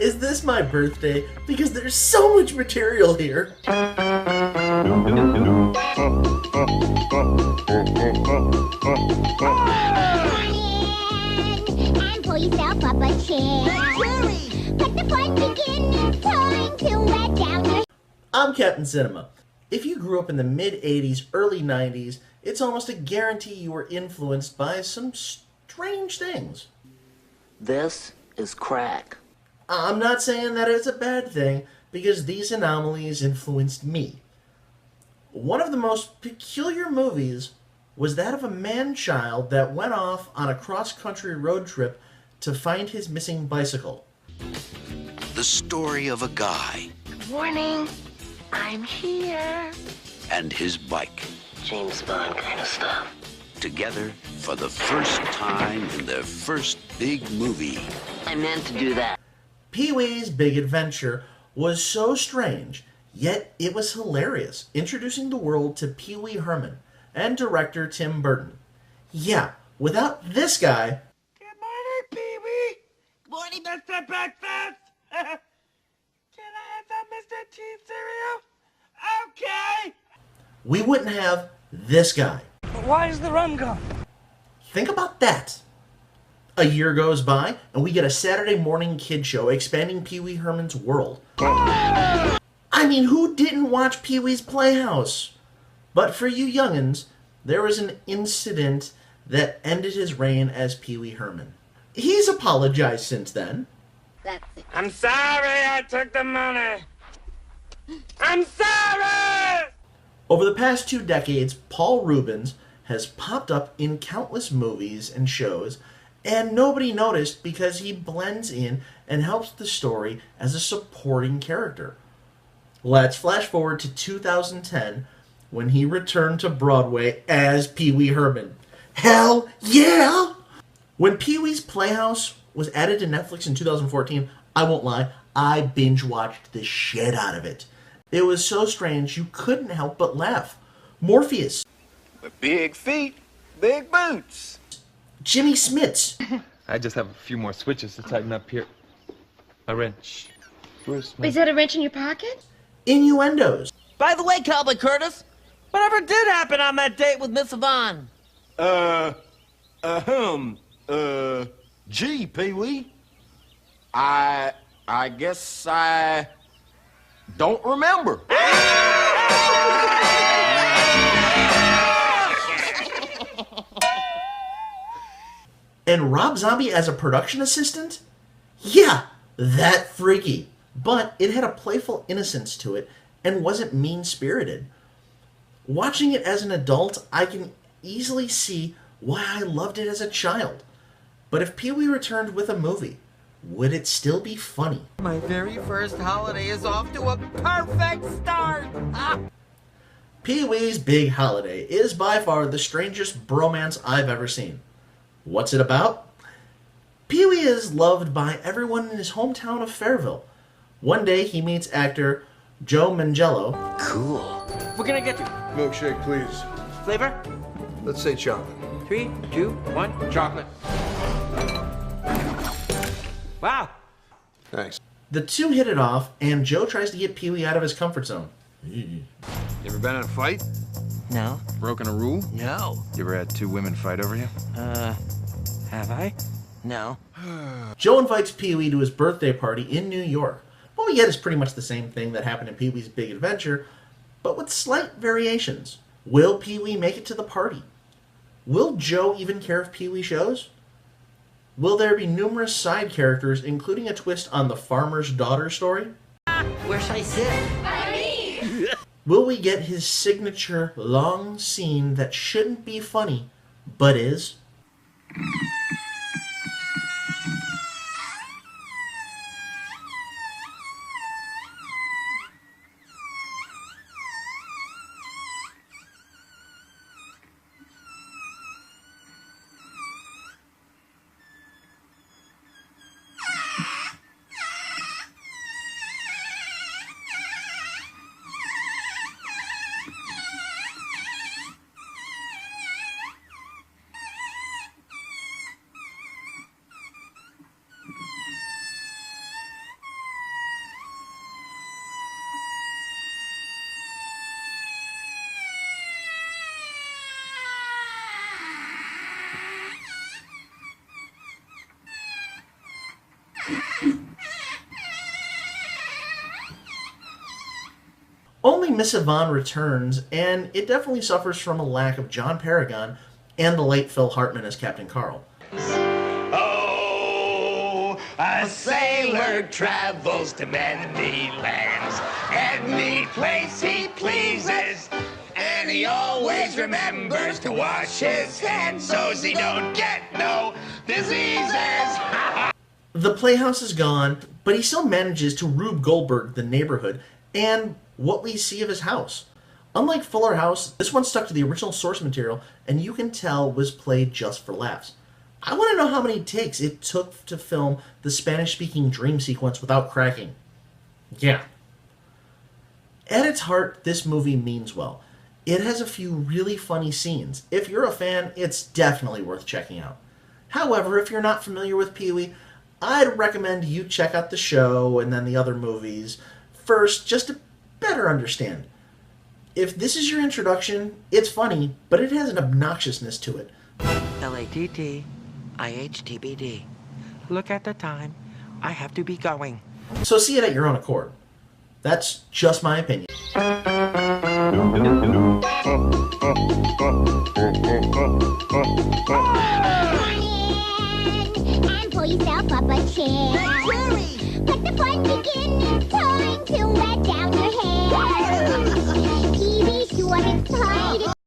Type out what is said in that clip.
Is this my birthday? Because there's so much material here. And pull yourself up a chair. Let the fun begin. It's time to let down your... I'm Captain Cinema. If you grew up in the mid-'80s, early '90s, it's almost a guarantee you were influenced by some strange things. This is crack. I'm not saying that it's a bad thing, because these anomalies influenced me. One of the most peculiar movies was that of a man-child that went off on a cross-country road trip to find his missing bicycle. The story of a guy Good morning. I'm here. and his bike, James Bond kind of stuff. together for the first time in their first big movie. I meant to do that. PeeWee's Big Adventure was so strange, yet it was hilarious, introducing the world to PeeWee Herman and director Tim Burton. Yeah, without this guy, Good morning, Pee-wee. Good morning, Mr. Breakfast. Can I have some Mr. T cereal? Okay. we wouldn't have this guy. But why is the rum gone? Think about that. A year goes by, and we get a Saturday morning kid show expanding Pee-wee Herman's world. I mean, who didn't watch PeeWees Playhouse? But for you youngins, there was an incident that ended his reign as Pee-wee Herman. He's apologized since then. I'm sorry I took the money. I'm sorry! Over the past 2 decades, Paul Reubens has popped up in countless movies and shows, and nobody noticed because he blends in and helps the story as a supporting character. Let's flash forward to 2010 when he returned to Broadway as Pee-wee Herman. Hell yeah! When Pee-wee's Playhouse was added to Netflix in 2014, I won't lie, I binge-watched the shit out of it. It was so strange you couldn't help but laugh. Morpheus, With big feet, big boots. Jimmy Smits, I just have a few more switches to tighten up here. A wrench. Where's my... Is that a wrench in your pocket? Innuendos, By the way, Cowboy Curtis, whatever did happen on that date with Miss Yvonne? Gee, Pee-wee. I guess I don't remember. and Rob Zombie as a production assistant? Yeah, that freaky. But it had a playful innocence to it and wasn't mean-spirited. Watching it as an adult, I can easily see why I loved it as a child. But if Pee-wee returned with a movie, would it still be funny? My very first holiday is off to a perfect start. Pee-wee's Big Holiday is by far the strangest bromance I've ever seen. What's it about? Pee-wee is loved by everyone in his hometown of Fairville. One day he meets actor Joe Manganiello, We're gonna get you. Milkshake, please. Flavor? Let's say chocolate. 3, 2, 1. Chocolate. Wow. Thanks. The two hit it off, and Joe tries to get Pee-wee out of his comfort zone. You ever been in a fight? No. Broken a rule? No. You ever had 2 women fight over you? Have I? No. Joe invites Pee-wee to his birthday party in New York. What we get is pretty much the same thing that happened in Pee-wee's Big Adventure, but with slight variations. Will Pee-wee make it to the party? Will Joe even care if Pee-wee shows? Will there be numerous side characters, including a twist on the farmer's daughter story? Where should I sit? Will we get his signature long scene that shouldn't be funny, but is? Miss Yvonne returns, and it definitely suffers from a lack of John Paragon and the late Phil Hartman as Captain Carl. Oh, a sailor travels to many lands, any place he pleases, and he always remembers to wash his hands so he don't get no diseases. The Playhouse is gone, but he still manages to Rube Goldberg the neighborhood and what we see of his house. Unlike Fuller House, this one stuck to the original source material and you can tell was played just for laughs. I want to know how many takes it took to film the Spanish-speaking dream sequence without cracking. Yeah. At its heart, this movie means well. It has a few really funny scenes. If you're a fan, it's definitely worth checking out. However, if you're not familiar with Pee-wee, I'd recommend you check out the show and then the other movies first just to better understand. If this is your introduction, it's funny, but it has an obnoxiousness to it. LATTIHTBD. Look at the time. I have to be going. So see it at your own accord. That's just my opinion. And pull yourself up a chair.